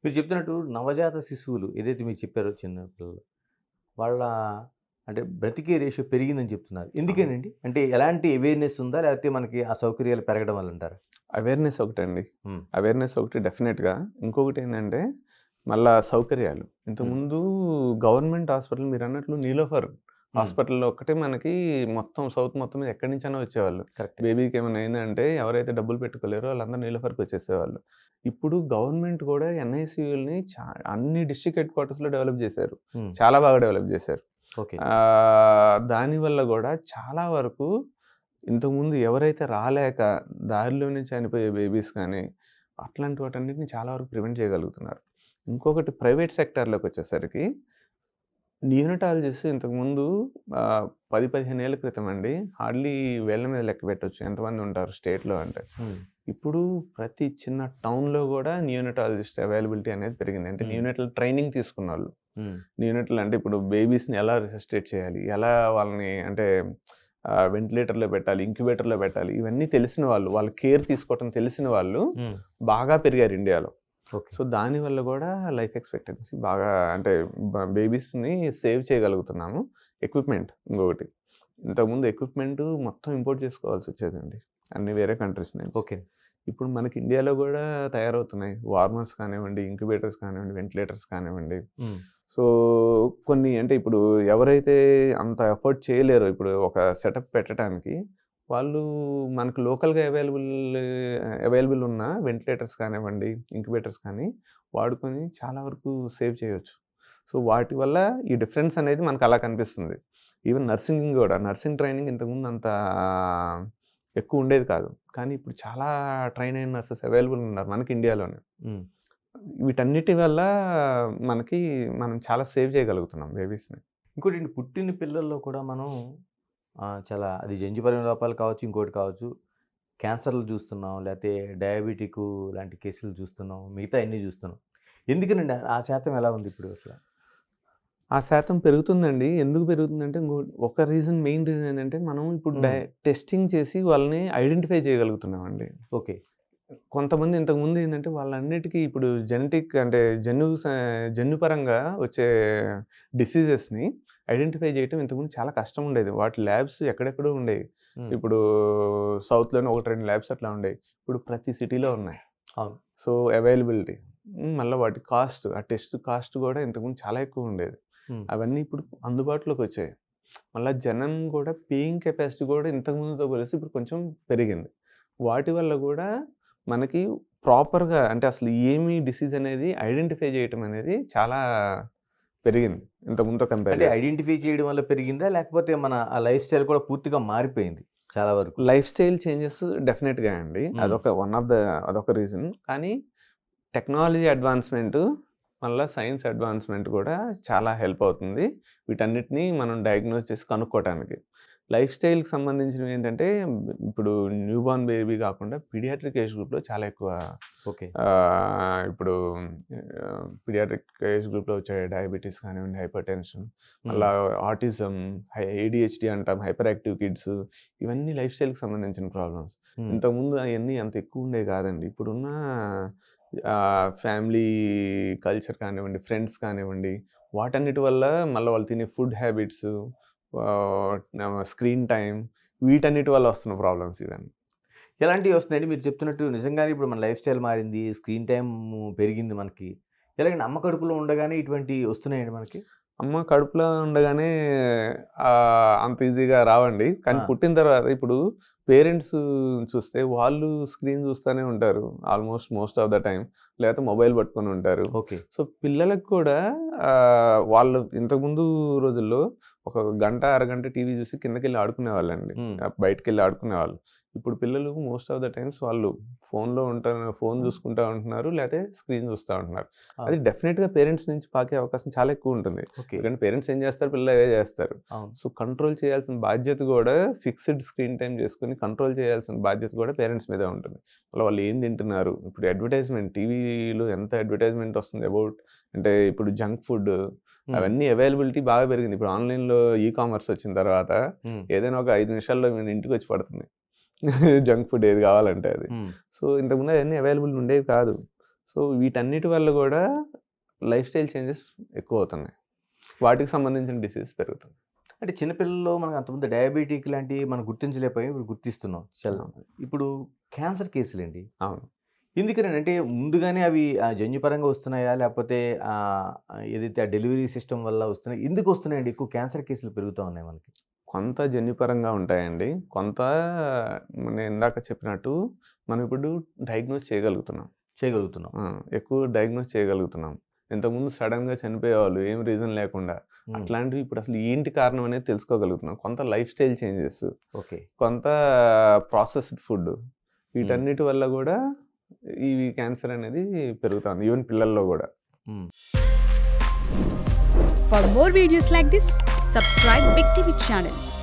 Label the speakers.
Speaker 1: మీరు చెప్తున్నట్టు నవజాత శిశువులు ఏదైతే మీరు చెప్పారో చిన్న పిల్లలు, వాళ్ళ అంటే బ్రతికే రేషియో పెరిగిందని చెప్తున్నారు.
Speaker 2: అవును.
Speaker 1: ఎందుకేనండి? అంటే ఎలాంటి అవేర్‌నెస్ ఉందా? లేకపోతే మనకి ఆ సౌకర్యాలు పెరగడం వల్లంటారా?
Speaker 2: అవేర్‌నెస్ ఒకటండి.
Speaker 1: హ్మ్.
Speaker 2: అవేర్‌నెస్ ఒకటి డెఫినెట్‌గా. ఇంకొకటేందంటే, మళ్ళా సౌకర్యాలు.
Speaker 1: హ్మ్.
Speaker 2: ఇంతకుముందు గవర్నమెంట్ హాస్పిటల్ మీరన్నట్లు నీలోఫర్
Speaker 1: హ్మ్.
Speaker 2: హాస్పిటల్‌లో ఒక్కటే మనకి మొత్తం సౌత్ మొత్తం మీద ఎక్కడి నుంచైనా వచ్చేవాళ్ళు.
Speaker 1: కరెక్టే.
Speaker 2: బేబీకేమైనా అయిందంటే ఎవరైతే డబ్బులు పెట్టుకోలేరో వాళ్ళందరూ నీలోఫర్‌కొచ్చేసేవాళ్ళు. ఇప్పుడు గవర్నమెంట్ గూడా ఎన్‌ఐసీయూలని అన్ని డిస్ట్రిక్ట్ హెడ్ క్వార్టర్స్‌లో డెవలప్ జేశారు.
Speaker 1: హ్మ్.
Speaker 2: చాలా బాగా డెవలప్ జేశారు.
Speaker 1: ఓకే.
Speaker 2: దానివల్ల గూడా చాలా వరకు ఇంతకుముందు ఎవరైతే రాలేక దారిలోనే చనిపోయే బేబీస్ కానీ, అట్లాంటి వాటన్నిటిని చాలా వరకు ప్రివెంట్ చేయగలుగుతున్నారు. ఇంకొకటి ప్రైవేట్ సెక్టార్‌లోకొచ్చేసరికి నియోనటాలజిస్ట్ ఇంతకుముందు 10, 15 ఏళ్ల క్రితం అండి హార్డ్‌లీ వేళ్ళ మీద లెక్క పెట్టొచ్చు ఎంతమంది ఉంటారు స్టేట్‌లో అంటే.
Speaker 1: హ్మ్.
Speaker 2: ఇప్పుడు ప్రతి చిన్న టౌన్‌లో గూడా నియోనటాలజిస్ట్ అవైలబిలిటీ అనేది పెరిగింది. అంటే
Speaker 1: హ్మ్.
Speaker 2: నియోనటల్ ట్రైనింగ్ తీసుకున్నోళ్ళు.
Speaker 1: హ్మ్.
Speaker 2: నియోనటల్ అంటే ఇప్పుడు బేబీస్‌ని ఎలా రిససిటేట్ చేయాలి? ఎలా వాళ్ళని అంటే వెంటిలేటర్‌లో పెట్టాలి, ఇంక్యుబేటర్‌లో పెట్టాలి. ఇవన్నీ తెలిసిన వాళ్ళు, వాళ్ళ కేర్ తీసుకోవటం తెలిసిన వాళ్ళు
Speaker 1: హ్మ్.
Speaker 2: బాగా పెరిగారు ఇండియాలో.
Speaker 1: ఓకే.
Speaker 2: సో, దానివల్ల గూడా లైఫ్ ఎక్స్‌పెక్టెన్సీ బాగా అంటే బేబీస్‌ని సేవ్ చేయగలుగుతున్నాము. ఎక్విప్‌మెంట్ ఇంకొకటి. ఇంతకుముందు ఎక్విప్‌మెంటు మొత్తం ఇంపోర్ట్ చేసుకోవాల్సొచ్చేదండి. అన్ని వేరే కంట్రీస్ నుంచి.
Speaker 1: ఓకే.
Speaker 2: ఇప్పుడు మనకి ఇండియాలో గూడా తయారవుతున్నాయి. వార్మర్స్ కానివ్వండి, ఇంక్యుబేటర్స్ కానివ్వండి, వెంటిలేటర్స్ కానివ్వండి.
Speaker 1: హ్మ్.
Speaker 2: సో, కొన్ని అంటే ఇప్పుడు ఎవరైతే అంత ఎఫర్ట్ చేయలేరో ఇప్పుడు ఒక సెటప్ పెట్టటానికి, వాళ్ళు మనకు లోకల్‌గా అవైలబుల్ ఉన్న వెంటిలేటర్స్ కానివ్వండి, ఇంక్యుబేటర్స్ కానీ వాడుకొని చాలా వరకు సేవ్ చేయొచ్చు. సో, వాటి వల్ల ఈ డిఫరెన్స్ అనేది మనకు అలా కనిపిస్తుంది. ఈవెన్ నర్సింగ్ గూడా, నర్సింగ్ ట్రైనింగ్ ఇంతకుముందు అంత ఎక్కువ ఉండేది కాదు. కానీ ఇప్పుడు చాలా ట్రైన్ అయిన నర్సెస్ అవైలబుల్ ఉన్నారు మనకి ఇండియాలోనే.
Speaker 1: హ్మ్.
Speaker 2: వీటన్నిటి వల్ల మనం చాలా సేవ్ చేయగలుగుతున్నాం బేబీస్‌ని.
Speaker 1: ఇంకోటండి పుట్టిన పిల్లల్లో కూడా మనం చాలా అది జన్యుపరమైన లోపాలు కావచ్చు, ఇంకోటి కావచ్చు. క్యాన్సర్‌లు చూస్తున్నాం. లేతే డయాబెటికు లాంటి కేసులు చూస్తున్నాం. మిగతా అన్నీ చూస్తున్నాం. ఎందుకనండి ఆ శాతం ఎలా ఉంది ఇప్పుడు అసల?
Speaker 2: ఆ శాతం పెరుగుతుందండి. ఎందుకు పెరుగుతుందంటే ఒక మెయిన్ రీజన్ ఏంటంటే మనం ఇప్పుడు
Speaker 1: హ్మ్.
Speaker 2: టెస్టింగ్ చేసి వాళ్ళని ఐడెంటిఫై చేయగలుగుతున్నామండి.
Speaker 1: ఓకే.
Speaker 2: కొంతమంది ఇంతకుముందు ఏందంటే వాళ్ళన్నిటికి ఇప్పుడు జెనెటిక్ అంటే జన్యుపరంగా వచ్చే డిసీజెస్‌ని ఐడెంటిఫై చేయటం ఇంతకుముందు చాలా కష్టం ఉండేది. వాటి ల్యాబ్స్ ఎక్కడెక్కడో ఉండేవి.
Speaker 1: హ్మ్.
Speaker 2: ఇప్పుడు సౌత్‌లోనే 1, 2 ల్యాబ్స్ అట్లా ఉండేవి. ఇప్పుడు ప్రతి సిటీలో ఉన్నాయి.
Speaker 1: అవును.
Speaker 2: So, availability. మళ్ళా వాటి కాస్ట్, ఆ టెస్ట్ కాస్ట్ గూడా ఇంతకుముందు చాలా ఎక్కువుండేది.
Speaker 1: హ్మ్.
Speaker 2: అవన్నీ ఇప్పుడు అందుబాటులోకొచ్చాయి. మళ్ళా జనం గూడా పేయింగ్ కెపాసిటీ గూడా ఇంతకు ముందుతో పోలిస్తే ఇప్పుడు కొంచెం పెరిగింది. వాటి వల్ల గూడా మనకి ప్రాపర్‌గా అంటే అసలు ఏమి డిసీజ్ అనేది ఐడెంటిఫై చేయటం అనేది చాలా పెరిగింది. ఇంతకు ముందుతో కంపేర్
Speaker 1: అంటే
Speaker 2: చేస్తే.
Speaker 1: ఐడెంటిఫై చేయడం వల్ల పెరిగిందా? లేకపోతే మన ఆ లైఫ్ స్టైల్ కూడా పూర్తిగా మారిపోయింది చాలా వరకు.
Speaker 2: లైఫ్ స్టైల్ చేంజెస్ డెఫినిట్‌గా అండి.
Speaker 1: హ్మ్.
Speaker 2: అదొక రీజన్. కానీ టెక్నాలజీ అడ్వాన్స్‌మెంటు, మళ్ళా సైన్స్ అడ్వాన్స్‌మెంట్ గూడా చాలా హెల్ప్ అవుతుంది. వీటన్నిటిని మనం డయాగ్నోస్ చేసి కనుక్కోటానికి. లైఫ్ స్టైల్‌కి సంబంధించినవేంటంటే, ఇప్పుడు న్యూబార్న్ బేబీ గాకుండా పీడియాట్రిక్ ఏజ్ గ్రూప్‌లో చాలా ఎక్కువ
Speaker 1: ఓకే.
Speaker 2: ఇప్పుడు పీడియాట్రిక్ ఏజ్ గ్రూప్‌లో వచ్చే డయాబెటిస్ కానివ్వండి, హైపర్‌టెన్షన్,
Speaker 1: హ్మ్.
Speaker 2: మళ్ళా ఆటిజం, ఏడీహెచ్‌డీ అంటాం, హైపర్ యాక్టివ్ కిడ్స్ ఇవన్నీ లైఫ్ స్టైల్‌కి సంబంధించిన ప్రాబ్లమ్స్.
Speaker 1: హ్మ్.
Speaker 2: ఇంతకుముందు అయన్నీ అంత ఎక్కువుండేవి గాదండి. ఇప్పుడున్న ఫ్యామిలీ కల్చర్ కానివ్వండి, ఫ్రెండ్స్ కానివ్వండి, వాటన్నిటి వల్ల మళ్ళా వాళ్ళు తినే ఫుడ్ హ్యాబిట్సు, స్క్రీన్ టైమ్ వీటన్నిటి వల్ల వస్తున్న ప్రాబ్లమ్స్ ఇవన్నీ.
Speaker 1: ఎలాంటివి వస్తున్నాయండి? మీరు చెప్తున్నట్టు నిజంగానే ఇప్పుడు మన లైఫ్ స్టైల్ మారింది. స్క్రీన్ టైమ్ పెరిగింది మనకి. ఎలాగండి అమ్మ కడుపులో ఉండగానే ఇటువంటివి వస్తున్నాయండి మనకి?
Speaker 2: అమ్మ కడుపులో ఉండగానే అంత ఈజీగా రావండి. కానీ
Speaker 1: ఆ!
Speaker 2: పుట్టిన తర్వాత ఇప్పుడు పేరెంట్స్ చూస్తే వాళ్ళు స్క్రీన్ చూస్తానే ఉంటారు. Most of the time. లేకపోతే మొబైల్ పట్టుకొని ఉంటారు.
Speaker 1: ఓకే.
Speaker 2: సో, పిల్లలకు కూడా వాళ్ళు ఇంతకుముందు రోజుల్లో ఒక గంట, అరగంట టీవీ చూసి కిందకెళ్ళి ఆడుకునేవాళ్ళండి.
Speaker 1: హ్మ్.
Speaker 2: బయటికెళ్ళి ఆడుకునేవాళ్ళు. ఇప్పుడు పిల్లలు మోస్ట్ ఆఫ్ ద టైమ్స్ వాళ్ళు ఫోను చూసుకుంటా ఉంటున్నారు. లేతే స్క్రీన్ చూస్తా ఉంటున్నారు. అది
Speaker 1: అవును.
Speaker 2: డెఫినిట్‌గా పేరెంట్స్ నుంచి పాకే అవకాశం చాలా ఎక్కువుంటుంది.
Speaker 1: ఓకే.
Speaker 2: ఎందుకంటే పేరెంట్స్ ఏం చేస్తారు? పిల్లలు అవే చేస్తారు.
Speaker 1: అవును.
Speaker 2: సో, కంట్రోల్ చేయాల్సిన బాధ్యత గూడా ఫిక్స్‌డ్ స్క్రీన్ టైమ్ చేసుకొని కంట్రోల్ చేయాల్సిన బాధ్యత కూడా పేరెంట్స్ మీదే ఉంటుంది. వాళ్ళు ఏం తింటున్నారు? ఇప్పుడు టీవీలో ఎంత అడ్వర్టైజ్‌మెంట్ వస్తుంది అంటే ఇప్పుడు జంక్ ఫుడ్
Speaker 1: హ్మ్.
Speaker 2: అవన్నీ అవైలబిలిటీ బాగా పెరిగింది. ఇప్పుడు ఆన్‌లైన్‌లో కామర్స్ వచ్చిన తర్వాత
Speaker 1: హ్మ్.
Speaker 2: ఏదైనా ఒక 5 నిమిషాల్లో మన ఇంటికొచ్చి పడుతుంది. జంక్ ఫుడ్ ఏది కావాలంటే అది.
Speaker 1: హ్మ్.
Speaker 2: సో ఇంతకుముందు అవన్నీ అవైలబుల్ ఉండేవి కాదు. సో వీటన్నిటి వల్ల కూడా లైఫ్ స్టైల్ చేంజెస్ ఎక్కువ అవుతున్నాయి. వాటికి సంబంధించిన డిసీజ్ పెరుగుతుంది.
Speaker 1: అంటే చిన్నపిల్లల్లో మనకు అంతకుముందు డయాబెటిక్ లాంటివి మనం గుర్తించలేకపోయాం. ఇప్పుడు గుర్తిస్తున్నాం.
Speaker 2: అవును.
Speaker 1: ఇప్పుడు క్యాన్సర్ కేసులండి.
Speaker 2: అవును.
Speaker 1: ఎందుకని అంటే ముందుగానే అవి జన్యుపరంగా వస్తున్నాయా? లేకపోతే ఏదైతే ఆ డెలివరీ సిస్టమ్ వల్ల వస్తున్నాయి? ఎందుకు వస్తున్నాయండి? ఎక్కువ క్యాన్సర్ కేసులు పెరుగుతా ఉన్నాయి మనకి.
Speaker 2: కొంత జన్యుపరంగా ఉంటాయండి. కొంత నేను ఇందాక చెప్పినట్టు మనం ఇప్పుడు డయాగ్నోస్ చేయగలుగుతున్నాం.
Speaker 1: చేయగలుగుతున్నాం.
Speaker 2: ఎక్కువ డయాగ్నోస్ చేయగలుగుతున్నాం. ఇంతకుముందు సడెన్‌గా చనిపోయేవాళ్ళు ఏం రీజన్ లేకుండా.
Speaker 1: హ్మ్.
Speaker 2: అట్లాంటివి ఇప్పుడు అసలు ఏంటి కారణం అనేది తెలుసుకోగలుగుతున్నాం. కొంత లైఫ్ స్టైల్ చేంజెస్,
Speaker 1: ఓకే.
Speaker 2: కొంత ప్రాసెస్డ్ ఫుడ్ వీటన్నిటి వల్ల గూడా ఇవి క్యాన్సర్ అనేది పెరుగుతాంది. ఈవెన్ పిల్లల్లో గూడా.
Speaker 1: హ్మ్.
Speaker 3: For more videos like this, subscribe Big TV channel.